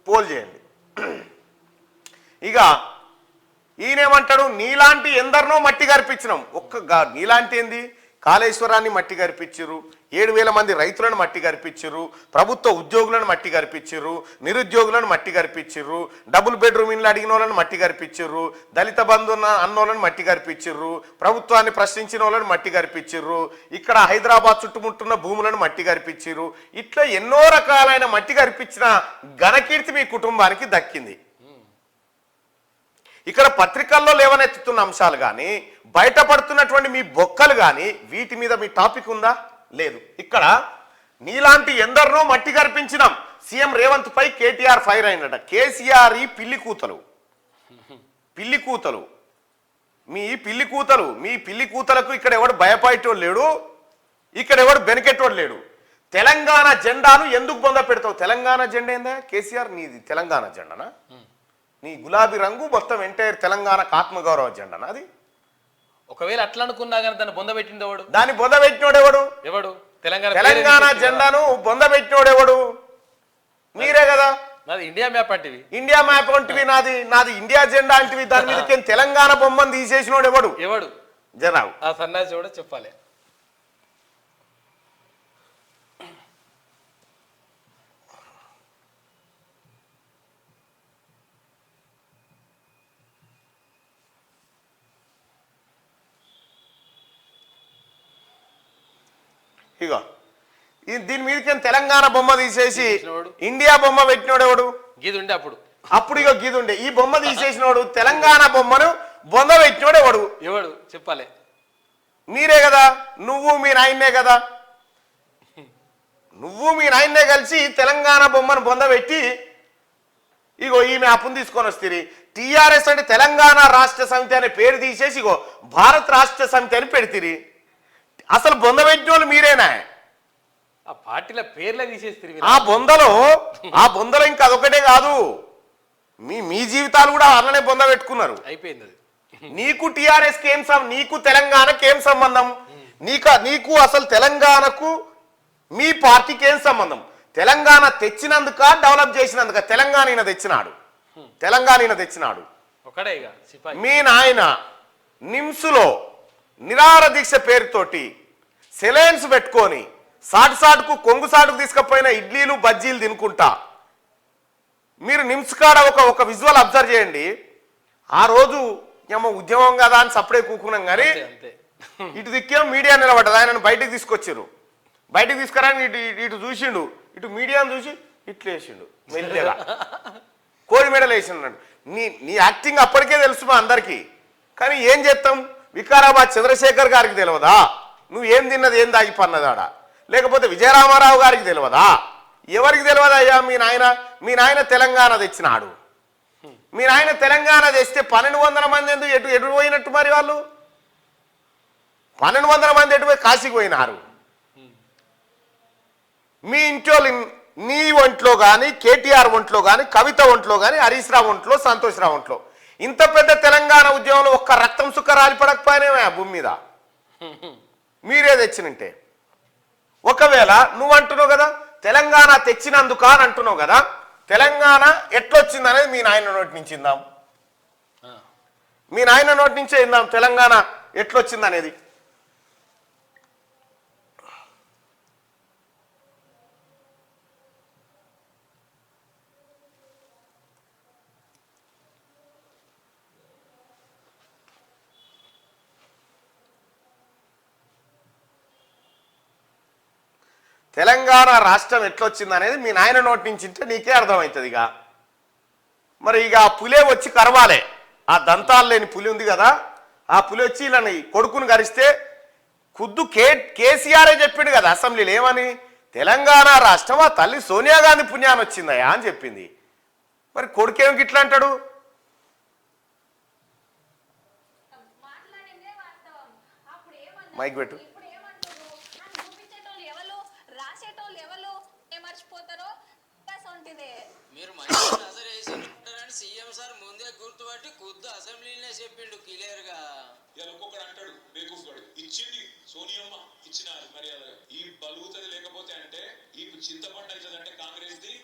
Pole చేయండి. ఇక ఈయనేమంటాడు, నీలాంటి ఎందరినో మట్టి గరిపించినాం. నీలాంటి ఏంది, కాళేశ్వరాన్ని మట్టి గరిపించారు, 7,000 మంది రైతులను మట్టి గరిపించారు, ప్రభుత్వ ఉద్యోగులను మట్టి గరిపించారు, నిరుద్యోగులను మట్టి గరిపించారు, డబుల్ బెడ్రూమ్ ఇళ్ళు అడిగిన వాళ్ళని మట్టి గరిపించారు, దళిత బంధు అన్నోళ్ళని మట్టి గరిపించారు, ప్రభుత్వాన్ని ప్రశ్నించిన వాళ్ళని మట్టి గరిపించారు, ఇక్కడ హైదరాబాద్ చుట్టుముట్టున్న భూములను మట్టి గరిపించారు. ఇట్లా ఎన్నో రకాలైన మట్టి గరిపించిన ఘనకీర్తి మీ కుటుంబానికి దక్కింది. ఇక్కడ పత్రికల్లో లేవనెత్తుతున్న అంశాలు కానీ, బయటపడుతున్నటువంటి మీ బొక్కలు కానీ, వీటి మీద మీ టాపిక్ ఉందా? లేదు. ఇక్కడ నీలాంటి ఎందరినో మట్టి గర్పించినాం. సీఎం రేవంత్ పై కేటీఆర్ ఫైర్ అయినట. కేసీఆర్ ఈ పిల్లి కూతలు మీ పిల్లి కూతలకు ఇక్కడ ఎవడు భయపడేటోడు లేడు, ఇక్కడ ఎవడు బెనికెట్టోడు లేడు. తెలంగాణ జెండాను ఎందుకు బొంద పెడతావు? తెలంగాణ జెండా ఏందా కేసీఆర్? నీది తెలంగాణ జెండానా? నీ గులాబీ రంగు మొత్తం ఎంటైర్ తెలంగాణకు ఆత్మగౌరవ జెండానా అది? ఒకవేళ అట్లా అనుకున్నా కానీ దాన్ని బొందబెట్టింది ఎవడు? దాన్ని బొందబెట్టినోడు ఎవడు? తెలంగాణ జెండాను బొందబెట్టినోడు ఎవడు? మీరే కదా. నాది ఇండియా మ్యాప్ అంటివి. ఇండియా మ్యాప్ అంటివి, నాది ఇండియా జెండా అంటివి. దాని మీద తెలంగాణ బొమ్మను తీసేసినోడు ఎవడు? జనావు ఆ సన్నాసి కూడా చెప్పాలి. ఇగో దీని మీదకి తెలంగాణ బొమ్మ తీసేసి ఇండియా బొమ్మ పెట్టినోడు ఎవడు? గీదుండే అప్పుడు ఇగో గీదుండే. ఈ బొమ్మ తీసేసినోడు, తెలంగాణ బొమ్మను బొమ్మ పెట్టినోడు ఎవడు చెప్పాలి? మీరే కదా. నువ్వు మీ నాయన్నే కలిసి తెలంగాణ బొమ్మను బొంద పెట్టి ఇగో ఈ మ్యాప్ను తీసుకొని వస్తుంది. టీఆర్ఎస్ అంటే తెలంగాణ రాష్ట్ర సమితి అనే పేరు తీసేసి ఇగో భారత్ రాష్ట్ర సమితి అని పెడితిరి. అసలు బొంద పెట్టిన వాళ్ళు మీరేనా? ఆ పార్టీల పేర్లే తీసేస్తారు. ఆ బొందలో ఇంకా అదొకటే కాదు, మీ జీవితాలు కూడా అలానే బొంద పెట్టుకున్నారు. అయిపోయింది అది. నీకు టీఆర్ఎస్కి ఏం నీకు తెలంగాణకి ఏం సంబంధం? నీకు అసలు తెలంగాణకు మీ పార్టీకి ఏం సంబంధం? తెలంగాణ తెచ్చినందుక, డెవలప్ చేసినందుక? తెలంగాణ తెచ్చినాడు. మీ నాయన నిమ్స్లో నిరాహార దీక్ష పేరుతోటి సెలైన్స్ పెట్టుకొని సాటుకు కొంగు సాటుకు తీసుకపోయిన ఇడ్లీలు బజ్జీలు తినుకుంటా మీరు నిమ్స్ కాడ ఒక విజువల్ అబ్జర్వ్ చేయండి. ఆ రోజు ఏమో ఉద్యమం కదా అని సప్పుడే కూకున్నాం కానీ ఇటు దిక్కేమో మీడియా నిలబడ్డది. ఆయనను బయటకు తీసుకొచ్చారు. బయటకు తీసుకురాని ఇటు చూసిండు, ఇటు మీడియాను చూసి ఇట్లు వేసిండు మెల్లిగా, కోడి మెడలు వేసిండు. నీ యాక్టింగ్ అప్పటికే తెలుసు మా అందరికీ. కానీ ఏం చేస్తాం? వికారాబాద్ చంద్రశేఖర్ గారికి తెలియదా నువ్వేం తిన్నది, ఏం దాగిపన్నదాడ? లేకపోతే విజయరామారావు గారికి తెలియదా? ఎవరికి తెలియదా? అయ్యా మీ నాయన తెలంగాణ తెచ్చినాడు. మీ నాయన తెలంగాణ తెస్తే 1,200 మంది ఎందుకు ఎటు పోయినట్టు? మరి వాళ్ళు 1,200 మంది ఎటు పోయి కాశీకి పోయినారు. మీ ఇంట్లో నీ ఒంట్లో కానీ, కేటీఆర్ ఒంట్లో కానీ, కవిత ఒంట్లో కానీ, హరీష్ రావు ఒంట్లో, సంతోష్ రావు ఒంట్లో ఇంత పెద్ద తెలంగాణ ఉద్యమంలో ఒక్క రక్తం సుక్క రాలిపడకపోయినా ఆ భూమి మీద మీరే తెచ్చినంటే. ఒకవేళ నువ్వు అంటున్నావు కదా తెలంగాణ తెచ్చినందుక అని అంటున్నావు కదా, తెలంగాణ ఎట్లొచ్చింది అనేది మీ నాయన నోటి నుంచి ఇందాం. మీ నాయన నోటి నుంచే ఇందాం తెలంగాణ ఎట్లొచ్చింది అనేది. తెలంగాణ రాష్ట్రం ఎట్లొచ్చింది అనేది మీ నాయన నోటి నుంచి ఇంటే నీకే అర్థమవుతుంది. మరి ఆ పులే వచ్చి కరవాలే. ఆ దంతాలు లేని పులి ఉంది కదా, ఆ పులి వచ్చి ఇలా కొడుకుని గరిస్తే ఖుద్దు కేసీఆరే చెప్పిండు కదా అసెంబ్లీలో ఏమని, తెలంగాణ రాష్ట్రం ఆ తల్లి సోనియా గాంధీ పుణ్యాన్ని వచ్చిందయా అని చెప్పింది. మరి కొడుకేం గిట్లా అంటాడు? మైక్ పెట్టు. మీరు సీఎం సార్ ముందే ఇదే గుర్తుపట్టి కొద్ది అసెంబ్లీనే చెప్పిండు క్లియర్ గా. ఇలా ఒక్కొక్కడు అంటాడు బేకూఫ్ ఇచ్చింది సోనియమ్మ ఇచ్చినారు మర్యాదగా ఈ బలుగుతుంది లేకపోతే అంటే ఈ చింతపండు అవుతుంది అంటే కాంగ్రెస్ ది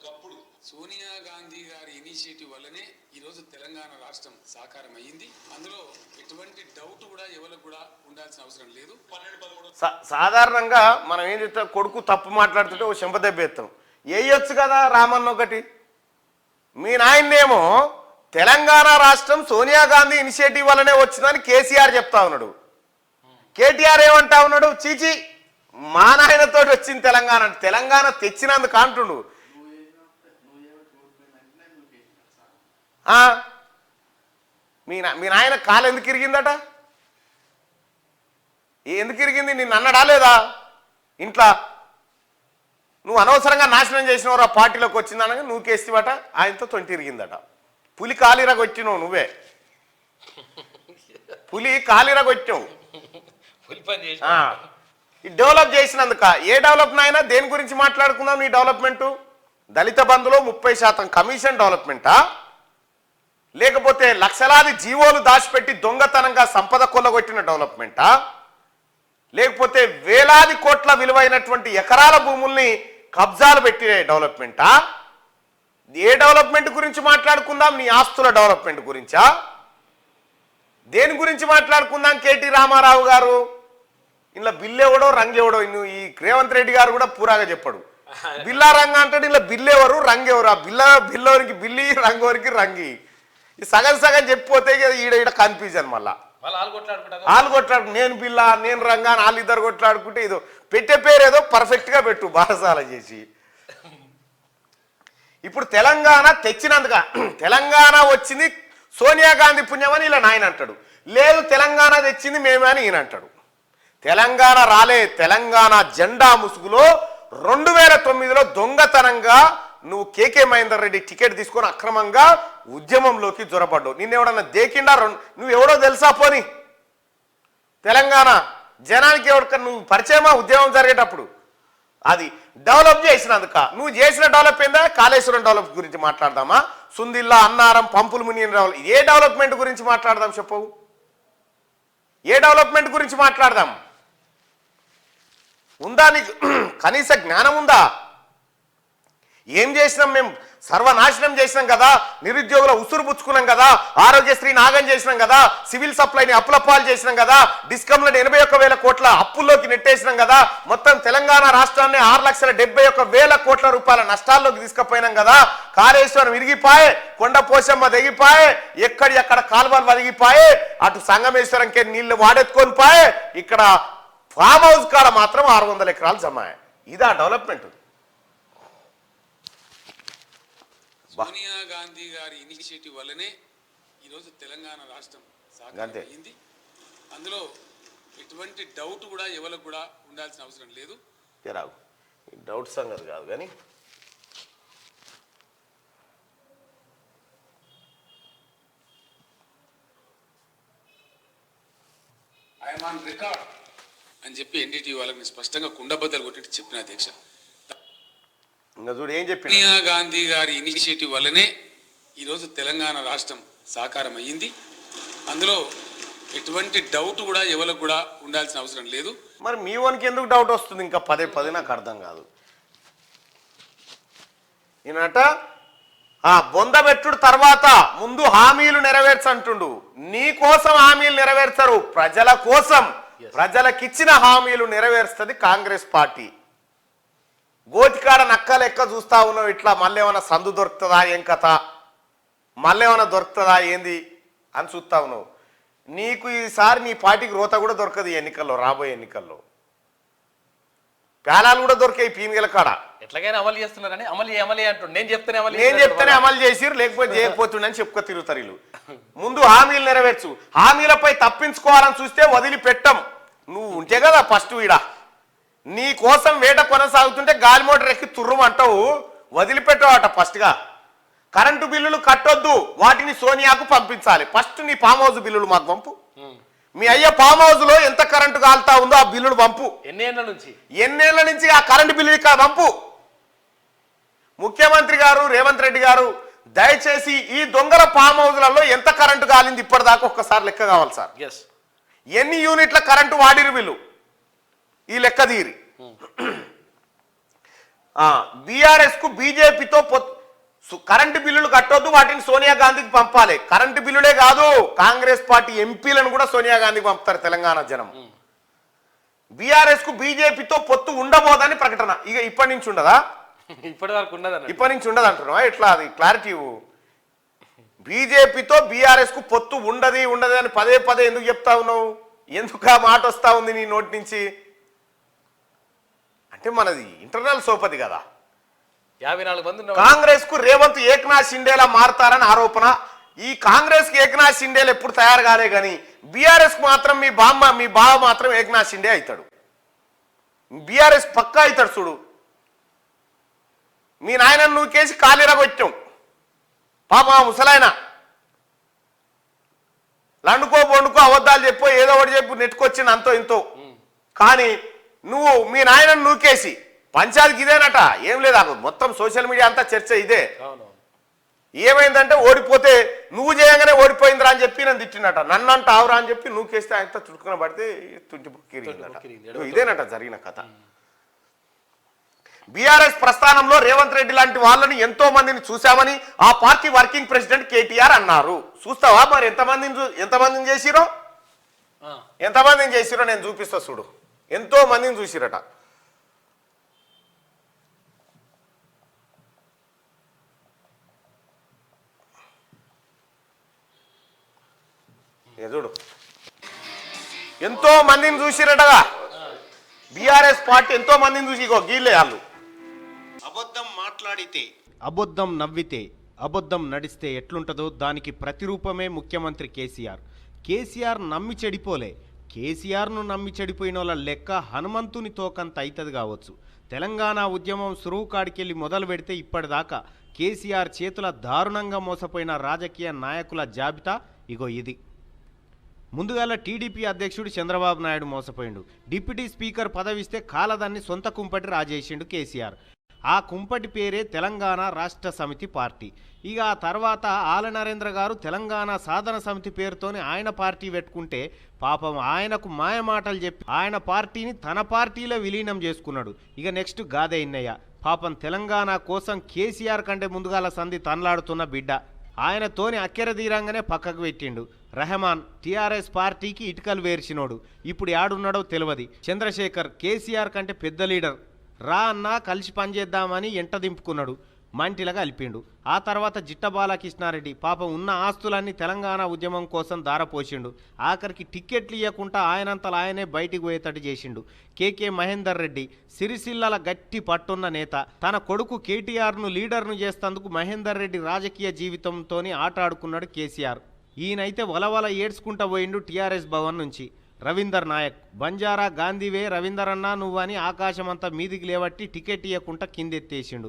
గప్పుడు. సోనియా గాంధీ గారి ఇనిషియేటివ్ వల్లనే ఈరోజు తెలంగాణ రాష్ట్రం సాకారం అయ్యింది. అందులో ఎటువంటి డౌట్ కూడా ఎవరికి కూడా ఉండాల్సిన అవసరం లేదు. 12-13 సాధారణంగా మనం ఏం చెప్తాం, కొడుకు తప్పు మాట్లాడుతుంటే ఓ చెంపదెబ్బ ఎత్తాం. వేయొచ్చు కదా రామన్న ఒకటి. మీ నాయన్నేమో తెలంగాణ రాష్ట్రం సోనియా గాంధీ ఇనిషియేటివ్ వల్లనే వచ్చిందని కేసీఆర్ చెప్తా ఉన్నాడు. కేటీఆర్ ఏమంటా ఉన్నాడు, చీచి మా నాయనతో వచ్చింది తెలంగాణ, తెలంగాణ తెచ్చినందుకు అంటుండు. మీ నాయన కాలు ఎందుకు ఇరిగిందట? ఎందుకు ఇరిగింది? నిన్ను అన్నడా లేదా ఇంట్లో? నువ్వు అనవసరంగా నాశనం చేసినవరా పార్టీలోకి వచ్చిందనగా నువ్వు కేసివట, ఆయనతో తొంటి ఇరిగిందట. పులి కాలిరగొచ్చినావు నువ్వే, పులి కాలిరగొచ్చావు. ఈ డెవలప్ చేసినందుక ఏ డెవలప్ నాయనా? దేని గురించి మాట్లాడుకుందాం నీ డెవలప్మెంటు? దళిత బంధులో 30% కమిషన్ డెవలప్మెంటా, లేకపోతే లక్షలాది జీవోలు దాచిపెట్టి దొంగతనంగా సంపద కొల్లగొట్టిన డెవలప్మెంటా, లేకపోతే వేలాది కోట్ల విలువైనటువంటి ఎకరాల భూముల్ని కబ్జాలు పెట్టిన డెవలప్మెంటా? ఏ డెవలప్మెంట్ గురించి మాట్లాడుకుందాం? నీ ఆస్తుల డెవలప్మెంట్ గురించా? దేని గురించి మాట్లాడుకుందాం? కేటీ రామారావు గారు ఇలా బిల్లు ఎవడో రంగు ఎవడో, ఈ రేవంత్ రెడ్డి గారు కూడా పూరాగా చెప్పాడు. బిల్లా రంగు అంటాడు, ఇలా బిల్లు ఎవరు రంగు ఎవరు? ఆ బిల్లోనికి బిల్లి రంగోరికి రంగి ఈ సగం సగం చెప్పిపోతే ఈడ కన్ఫ్యూజన్. మళ్ళా వాళ్ళు కొట్లాడు, నేను బిల్లా నేను రంగా అని వాళ్ళిద్దరు కొట్లాడుకుంటే ఇదో పెట్టే పేరు ఏదో పర్ఫెక్ట్గా పెట్టు బారసాల చేసి. ఇప్పుడు తెలంగాణ తెచ్చినందుక, తెలంగాణ వచ్చింది సోనియా గాంధీ పుణ్యమని ఇలా నాయన అంటాడు. లేదు తెలంగాణ తెచ్చింది మేమే అని ఈయన అంటాడు. తెలంగాణ రాలే, తెలంగాణ జెండా ముసుగులో 2009లో దొంగతనంగా నువ్వు కేకే మహేందర్ రెడ్డి టికెట్ తీసుకొని అక్రమంగా ఉద్యమంలోకి జొరపడ్డావు. నిన్నెవడన్నా దేకిండా? నువ్వు ఎవడో తెలుసా? పోని తెలంగాణ జనానికి ఎవరికన్నా నువ్వు పరిచయమా? ఉద్యమం జరిగేటప్పుడు అది డెవలప్ చేసినందుక. నువ్వు చేసిన డెవలప్ ఏందా? కాళేశ్వరం డెవలప్ గురించి మాట్లాడదామా? సుందిల్లా, అన్నారం, పంపులు మునిగిన డెవలప్, ఏ డెవలప్మెంట్ గురించి మాట్లాడదాం చెప్పవు? ఏ డెవలప్మెంట్ గురించి మాట్లాడదాం? ఉందా నీకు కనీస జ్ఞానం ఉందా? ఏం చేసినాం మేము? సర్వనాశనం చేసినాం కదా, నిరుద్యోగుల ఉసురు పుచ్చుకున్నాం కదా, ఆరోగ్యశ్రీ నాగం చేసినాం కదా, సివిల్ సప్లైని అప్పులపాలు చేసినాం కదా, డిస్కంలను 81,000 కోట్ల అప్పుల్లోకి నెట్టేసినాం కదా, మొత్తం తెలంగాణ రాష్ట్రాన్ని 6,71,000 కోట్ల రూపాయల నష్టాల్లోకి తీసుకుపోయినాం కదా, కాళేశ్వరం విరిగిపాయే, కొండ పోశమ్మ తెగిపాయే, ఎక్కడ కాలువలు వదిగిపాయే, అటు సంగమేశ్వరంకే నీళ్లు వాడెత్తుకొని పాయే, ఇక్కడ ఫామ్ హౌస్ కాడ మాత్రం 600 ఎకరాలు జమాయే. ఇదా డెవలప్మెంట్? సోనియా గాంధీ గారి ఇనిషియేటివ్ వల్లనే ఈరోజు తెలంగాణ రాష్ట్రం సాకారం అయ్యింది. అందులో ఎటువంటి డౌట్ కూడా ఎవరికి కూడా ఉండాల్సిన అవసరం లేదు. డౌట్ సంగతి కాదు కానీ ఐఎమ్ ఆన్ రికార్డ్ అని చెప్పి ఎన్డీటీ వాళ్ళకి స్పష్టంగా కుండబద్దలు కొట్టి చెప్పిన అధ్యక్ష. ఇంకా చూడు ఏం చెప్పి, సోనియా గాంధీ గారి ఇనిషియేటివ్ వల్లనే ఈరోజు తెలంగాణ రాష్ట్రం సాకారం అయ్యింది. అందులో ఎటువంటి డౌట్ కూడా ఎవరికి కూడా ఉండాల్సిన అవసరం లేదు. మరి మీ వానికి ఎందుకు డౌట్ వస్తుంది? ఇంకా పదే నాకు అర్థం కాదు. ఈయనట బొందబెట్టుడు తర్వాత ముందు హామీలు నెరవేర్చంటుండు. నీ కోసం హామీలు నెరవేర్చరు, ప్రజల కోసం, ప్రజలకిచ్చిన హామీలు నెరవేరుస్తుంది కాంగ్రెస్ పార్టీ. గోతికాడ నక్క లెక్క చూస్తా ఉన్నావు ఇట్లా. మళ్ళీ ఏమైనా సందు దొరుకుతుందా, ఏం కథ, మళ్ళీ ఏమైనా దొరుకుతుందా ఏంది అని చూస్తా ఉన్నావు. నీకు ఈసారి నీ పార్టీకి రోత కూడా దొరకదు ఎన్నికల్లో, రాబోయే ఎన్నికల్లో. ప్యాలాలు కూడా దొరికాయి పీనుగల కాడ. ఎట్లాగైనా అమలు చేస్తున్నారని అమలు అంటుండు. నేను చెప్తేనే అమలు చేసిరు, లేకపోతే చేయకపోతుండని చెప్పుకో తిరుగుతారు వీళ్ళు. ముందు హామీలు నెరవేర్చు. హామీలపై తప్పించుకోవాలని చూస్తే వదిలిపెట్టం. నువ్వు ఉంటే కదా ఫస్ట్ ఈడ నీ కోసం వేట కొనసాగుతుంటే గాలి మోటార్ ఎక్కి తుర్రుమంటావు, వదిలిపెట్టావట ఫస్ట్గా. కరెంటు బిల్లులు కట్టొద్దు, వాటిని సోనియాకు పంపించాలి. ఫస్ట్ నీ ఫామ్ హౌస్ బిల్లులు మాకు పంపు. మీ అయ్య ఫామ్ హౌస్ లో ఎంత కరెంటు కాలుతా ఉందో ఆ బిల్లులు పంపు. ఎన్నేళ్ల నుంచి ఆ కరెంటు బిల్లు ఇక్కడ పంపు. ముఖ్యమంత్రి గారు రేవంత్ రెడ్డి గారు దయచేసి ఈ దొంగల ఫామ్ హౌస్లలో ఎంత కరెంటు కాలింది ఇప్పటిదాకా ఒక్కసారి లెక్క కావాలి సార్. ఎస్, ఎన్ని యూనిట్ల కరెంటు వాడిరు వీళ్ళు ఈ లెక్క తీరి. బీఆర్ఎస్ కు బీజేపీతో కరెంటు బిల్లులు కట్టొద్దు, వాటిని సోనియా గాంధీకి పంపాలి. కరెంటు బిల్లులే కాదు, కాంగ్రెస్ పార్టీ ఎంపీలను కూడా సోనియా గాంధీకి పంపుతారు తెలంగాణ జనం. బీఆర్ఎస్ కు బీజేపీతో పొత్తు ఉండబోదని ప్రకటన. ఇక ఇప్పటి నుంచి ఉండదా? ఇప్పటి వరకు ఉండదు. ఇప్పటి నుంచి ఉండదు అంటున్నావా? ఎట్లా అది క్లారిటీ? బీజేపీతో బీఆర్ఎస్ కు పొత్తు ఉండదు అని పదే పదే ఎందుకు చెప్తా ఉన్నావు? ఎందుకు ఆ మాట వస్తా ఉంది నీ నోటి నుంచి? అంటే మనది ఇంటర్నల్ సోపది కదా. 54 మంది కాంగ్రెస్ కు రేవంత్ ఏక్నాథ్ షిండేలా మారతారని ఆరోపణ. ఈ కాంగ్రెస్ కి ఏక్నాథ్ షిండేలు ఎప్పుడు తయారు కాలే కానీ బీఆర్ఎస్ కు మాత్రం మీ బావ మాత్రం ఏక్నాథ్ షిండే అవుతాడు. బీఆర్ఎస్ పక్కా అవుతాడు. చూడు, మీ నాయన నువ్వు కేసి కాలిరగొచ్చాం పాప ముసలాయన. లండుకో బొండుకో అబద్ధాలు చెప్పో ఏదో ఒకటి చెప్పు నెట్టుకొచ్చింది అంతో ఇంతో. కానీ నువ్వు మీ నాయనను నూకేసి పంచాయతీకి ఇదేనట. ఏం లేదా, మొత్తం సోషల్ మీడియా అంతా చర్చ ఇదే. ఏమైందంటే ఓడిపోతే నువ్వు చేయంగానే ఓడిపోయిందిరా అని చెప్పి నన్ను తిట్టినట. నన్ను అంట ఆవురా అని చెప్పి నూకేస్తే ఆయన చుట్టుకుని పడితే తుంటి బుక్కిరిందట. ఇదేనట జరిగిన కథ. బీఆర్ఎస్ ప్రస్థానంలో రేవంత్ రెడ్డి లాంటి వాళ్ళని ఎంతో మందిని చూశామని ఆ పార్టీ వర్కింగ్ ప్రెసిడెంట్ కేటీఆర్ అన్నారు. చూస్తావా మరి ఎంతమందిని చేసిరో? ఎంతమందిని చేసిరో నేను చూపిస్తా చూడు. ఎంతో మందిని చూసిరట. చూడు, ఎంతో మందిని చూసిరటగా. బీఆర్ఎస్ పార్టీ ఎంతో మందిని చూసి గీలే వాళ్ళు. అబద్ధం మాట్లాడితే, అబద్ధం నవ్వితే, అబద్ధం నడిస్తే ఎట్లుంటుందో దానికి ప్రతిరూపమే ముఖ్యమంత్రి కేసీఆర్. కేసీఆర్ నమ్మి చెడిపోలే. కేసీఆర్ను నమ్మి చెడిపోయిన వాళ్ళ లెక్క హనుమంతుని తోకంత అవుతుంది కావచ్చు. తెలంగాణ ఉద్యమం సురువు కాడికెళ్ళి మొదలు పెడితే ఇప్పటిదాకా కేసీఆర్ చేతుల దారుణంగా మోసపోయిన రాజకీయ నాయకుల జాబితా ఇగో ఇది. ముందుగాల టీడీపీ అధ్యక్షుడు చంద్రబాబు నాయుడు మోసపోయిండు. డిప్యూటీ స్పీకర్ పదవిస్తే కాలదాన్ని సొంత కుంపటి రాజేసిండు కేసీఆర్. ఆ కుంపటి పేరే తెలంగాణ రాష్ట్ర సమితి పార్టీ. ఇక ఆ తర్వాత ఆల నరేంద్ర గారు తెలంగాణ సాధన సమితి పేరుతోని ఆయన పార్టీ పెట్టుకుంటే పాపం ఆయనకు మాయమాటలు చెప్పి ఆయన పార్టీని తన పార్టీలో విలీనం చేసుకున్నాడు. ఇక నెక్స్ట్ గాదే ఇన్నయ్య పాపం తెలంగాణ కోసం కేసీఆర్ కంటే ముందుగాల సంధి తనలాడుతున్న బిడ్డ. ఆయనతోని అక్కెర తీరంగానే పక్కకు పెట్టిండు. రెహమాన్ టీఆర్ఎస్ పార్టీకి ఇటుకలు వేర్చినోడు. ఇప్పుడు యాడున్నాడో తెలియదు. చంద్రశేఖర్ కేసీఆర్ కంటే పెద్ద లీడర్. రా అన్నా కలిసి పనిచేద్దామని ఎంట దింపుకున్నాడు. మంటిలాగా అలిపిండు. ఆ తర్వాత జిట్ట బాలకృష్ణారెడ్డి పాపం ఉన్న ఆస్తులన్నీ తెలంగాణ ఉద్యమం కోసం దారపోసిండు. ఆఖరికి టిక్కెట్లు ఇవ్వకుండా ఆయనంతలా ఆయనే బయటికి పోయేటట్టు చేసిండు. కేకే మహేందర్ రెడ్డి సిరిసిల్లల గట్టి పట్టున్న నేత. తన కొడుకు కేటీఆర్ను లీడర్ను చేస్తేందుకు మహేందర్ రెడ్డి రాజకీయ జీవితంతోని ఆట ఆడుకున్నాడు కేసీఆర్. ఈయనైతే వలవల ఏడ్చుకుంటా పోయిండు టీఆర్ఎస్ భవన్ నుంచి. రవీందర్ నాయక్ బంజారా గాంధీవే రవీందర్ అన్నా నువ్వని ఆకాశమంతా మీదికి లేవట్టి టికెట్ ఇవ్వకుండా కిందెత్తేసిండు.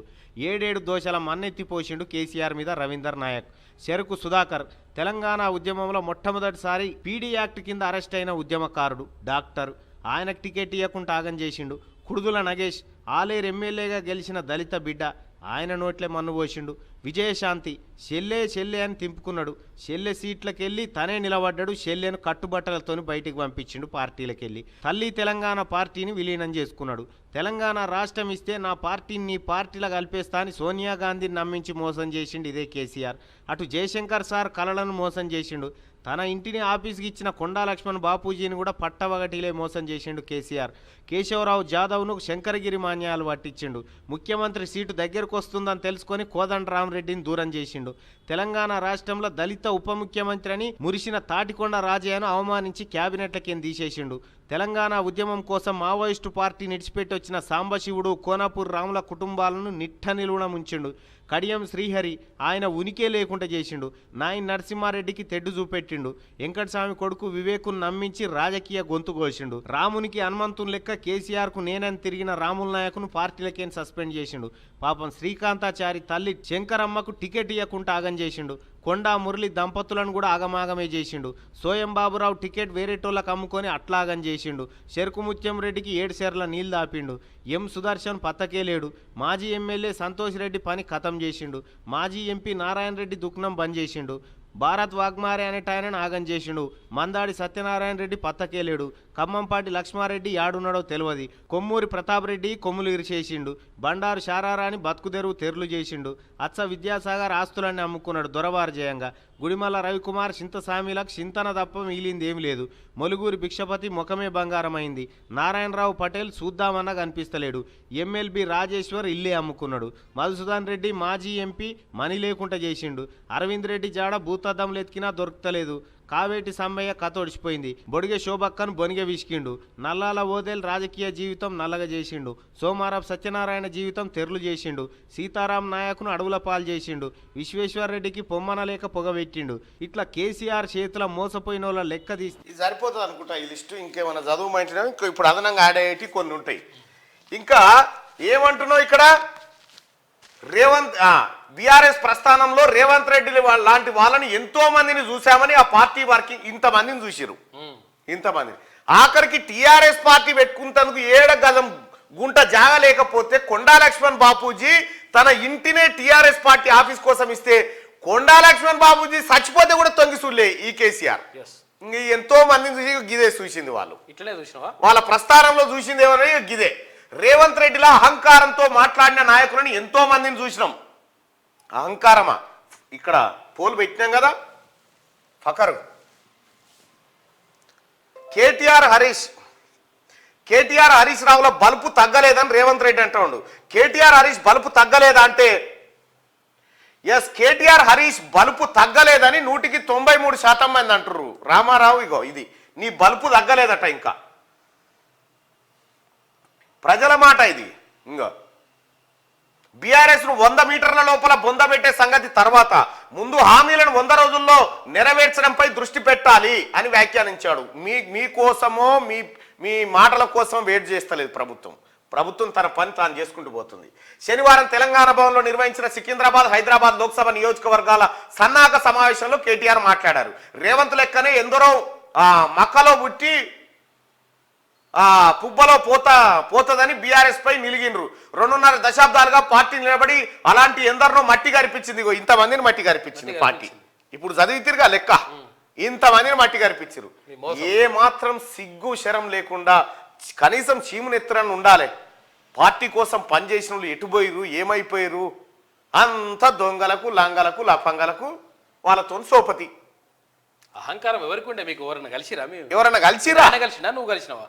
7 దోషాల మన్నెత్తిపోసిండు కేసీఆర్ మీద రవీందర్ నాయక్. చెరుకు సుధాకర్ తెలంగాణ ఉద్యమంలో మొట్టమొదటిసారి పీడీ యాక్ట్ కింద అరెస్ట్ అయిన ఉద్యమకారుడు, డాక్టర్. ఆయనకు టికెట్ ఇవ్వకుండా ఆగం చేసిండు. కుడుదుల నగేష్ ఆలేరు ఎమ్మెల్యేగా గెలిచిన దళిత బిడ్డ. ఆయన నోట్లే మన్ను పోసిండు. విజయశాంతి చెల్లె అని తింపుకున్నాడు. చెల్లె సీట్లకెళ్ళి తనే నిలబడ్డాడు. చెల్లెను కట్టుబట్టలతో బయటికి పంపించిండు పార్టీలకెళ్ళి. తల్లి తెలంగాణ పార్టీని విలీనం చేసుకున్నాడు. తెలంగాణ రాష్ట్రం ఇస్తే నా పార్టీని నీ పార్టీలో కలిపేస్తా అని సోనియా గాంధీని నమ్మించి మోసం చేసిండు ఇదే కేసీఆర్. అటు జయశంకర్ సార్ కలలను మోసం చేసిండు. తన ఇంటిని ఆఫీస్కి ఇచ్చిన కొండా లక్ష్మణ్ బాపూజీని కూడా పట్టవగటిలే మోసం చేసిండు కేసీఆర్. కేశవరావు జాదవ్ను శంకరగిరి మాన్యాలు పట్టించిండు. ముఖ్యమంత్రి సీటు దగ్గరకు వస్తుందని తెలుసుకొని కోదండరామరెడ్డిని దూరం చేసిండు. తెలంగాణ రాష్ట్రంలో దళిత ఉప ముఖ్యమంత్రి అని మురిసిన తాటికొండ రాజయ్యను అవమానించి క్యాబినెట్లకేం తీసేసిండు. తెలంగాణ ఉద్యమం కోసం మావోయిస్టు పార్టీ నిడిచిపెట్టి వచ్చిన సాంబశివుడు, కోనాపూర్ రాముల కుటుంబాలను నిట్ట నిలువున ముంచిండు. కడియం శ్రీహరి ఆయన ఉనికే లేకుండా చేసిండు. నాయన్ నరసింహారెడ్డికి తెడ్డు చూపెట్టిండు. వెంకటస్వామి కొడుకు వివేకును నమ్మించి రాజకీయ గొంతు కోసిండు. రామునికి హనుమంతుని లెక్క కేసీఆర్కు నేనని తిరిగిన రాముల నాయకును పార్టీలకేం సస్పెండ్ చేసిండు. పాపం శ్రీకాంతాచారి తల్లి శంకరమ్మకు టికెట్ ఇవ్వకుండా ఆగం చేసిండు. కొండా మురళి దంపతులను కూడా ఆగమాగమే చేసిండు. సోయం బాబురావు టికెట్ వేరేటోళ్ళకు అమ్ముకొని అట్లాగం చేసిండు. చేసిండు. చెరుకు ముత్యం రెడ్డికి 7 షేర్ల నీళ్లు దాపిండు. ఎం సుదర్శన్ పత్తకే లేడు. మాజీ ఎమ్మెల్యే సంతోష్ రెడ్డి పని ఖతం చేసిండు. మాజీ ఎంపీ నారాయణ రెడ్డి దుకాణం బంద్ చేసిండు. భారత్ వాగ్మారే అనేట ఆయనను ఆగం చేసిండు. మందాడి సత్యనారాయణ రెడ్డి పత్తకేలేడు. ఖమ్మంపాటి లక్ష్మారెడ్డి యాడున్నాడో తెలియదు. కొమ్మూరి ప్రతాప్ రెడ్డి కొమ్ములు ఇరిచేసిండు. బండారు శారారాని బతుకుదెరువు తెరులు చేసిండు. అచ్చ విద్యాసాగర్ ఆస్తులన్నీ అమ్ముకున్నాడు దొరవారజయంగా. గుడిమల్ల రవికుమార్ చింతసామిలకు చింతన తప్ప మిగిలింది ఏమి లేదు. మొలుగూరి భిక్షపతి ముఖమే బంగారమైంది. నారాయణరావు పటేల్ చూద్దామన్నా కనిపిస్తలేడు. ఎమ్మెల్బి రాజేశ్వర్ ఇల్లే అమ్ముకున్నాడు. మధుసూదన్ రెడ్డి మాజీ ఎంపీ మనీ లేకుండా చేసిండు. అరవింద్ రెడ్డి జాడ భూతద్దం ఎత్కినా దొరకలేదు. కావేటి సమ్మయ్య కతోడిచిపోయింది. బొడిగే శోభక్కను బొనిగే విసికిండు. నల్లాల ఓదేల్ రాజకీయ జీవితం నల్లగా చేసిండు. సోమారావు సత్యనారాయణ జీవితం తెరులు చేసిండు. సీతారాం నాయకును అడవుల పాలు చేసిండు. విశ్వేశ్వరరెడ్డికి పొమ్మన లేక పొగబెట్టిండు. ఇట్లా కేసీఆర్ చేతుల మోసపోయిన వాళ్ళ లెక్క తీసి ఇది సరిపోతుంది అనుకుంటా ఈ లిస్టు. ఇంకేమైనా చదువుమంటున్నా ఇంకా ఇప్పుడు అదనంగా యాడ్ అయ్యేటి కొన్ని ఉంటాయి. ఇంకా ఏమంటున్నావు ఇక్కడ రేవంత్ బీఆర్ఎస్ ప్రస్థానంలో రేవంత్ రెడ్డి లాంటి వాళ్ళని ఎంతో మందిని చూసామని ఆ పార్టీ వర్కింగ్ ఇంతమందిని చూసిరు. ఇంతమంది ఆఖరికి టీఆర్ఎస్ పార్టీ పెట్టుకుంటందుకు 7 గజం గుంట జాగ లేకపోతే కొండా లక్ష్మణ్ బాపూజీ తన ఇంటినే టీఆర్ఎస్ పార్టీ ఆఫీస్ కోసం ఇస్తే కొండా లక్ష్మణ్ బాపూజీ చచ్చిపోతే కూడా తొంగి చూడలే ఈ కేసీఆర్. ఇంక ఎంతో మందిని చూసి గిదే చూసింది వాళ్ళు. ఇట్లనే చూసినావా? వాళ్ళ ప్రస్థానంలో చూసింది ఎవరని గిదే. రేవంత్ రెడ్డిలా అహంకారంతో మాట్లాడిన నాయకులని ఎంతో మందిని చూసినాం. అహంకారమా ఇక్కడ పోలు పెట్టినాం కదా. ఫకరు కేటీఆర్ హరీష్ రావుల బలుపు తగ్గలేదని రేవంత్ రెడ్డి అంటాడు. కేటీఆర్ హరీష్ బలుపు తగ్గలేదా అంటే ఎస్, కేటీఆర్ హరీష్ బలుపు తగ్గలేదని 193% మంది అంటారు. రామారావు ఇగో ఇది నీ బలుపు తగ్గలేదట. ఇంకా ప్రజల మాట ఇది. ఇంకా బీఆర్ఎస్ ను 100 మీటర్ల లోపల బొందబెట్టే సంగతి తర్వాత ముందు హామీలను 100 రోజుల్లో నెరవేర్చడంపై దృష్టి పెట్టాలి అని వ్యాఖ్యానించాడు. మీకోసమో మీ మాటల కోసం వెయిట్ చేస్తలేదు ప్రభుత్వం తన పని తాను చేసుకుంటూ పోతుంది. శనివారం తెలంగాణ భవన్లో నిర్వహించిన సికింద్రాబాద్ హైదరాబాద్ లోక్సభ నియోజకవర్గాల సన్నాహక సమావేశంలో కేటీఆర్ మాట్లాడారు. రేవంత్ లెక్కనే ఎందరో మక్కలో పుట్టి పుబ్బలో పోతదని బీఆర్ఎస్ పై నిలిగినరు. 2.5 దశాబ్దాలుగా పార్టీ నిలబడి అలాంటి ఎందరినో మట్టి గారిపించింది. ఇంతమందిని మట్టి గారిపించింది పార్టీ. ఇప్పుడు చదివితిరుగా లెక్క, ఇంతమందిని మట్టి గారిపించారు. ఏ మాత్రం సిగ్గు శరం లేకుండా కనీసం చీమునెత్తురని ఉండాలి. పార్టీ కోసం పనిచేసిన వాళ్ళు ఎటుపోయిరు, ఏమైపోయారు, అంత దొంగలకు లంగలకు లఫంగలకు వాళ్ళతో సోపతి. అహంకారం ఎవరికి ఉండే? మీకు ఎవరన్నా కలిసిరా? ఎవరన్నా కలిసిరా? కలిసినా నువ్వు కలిసినావా?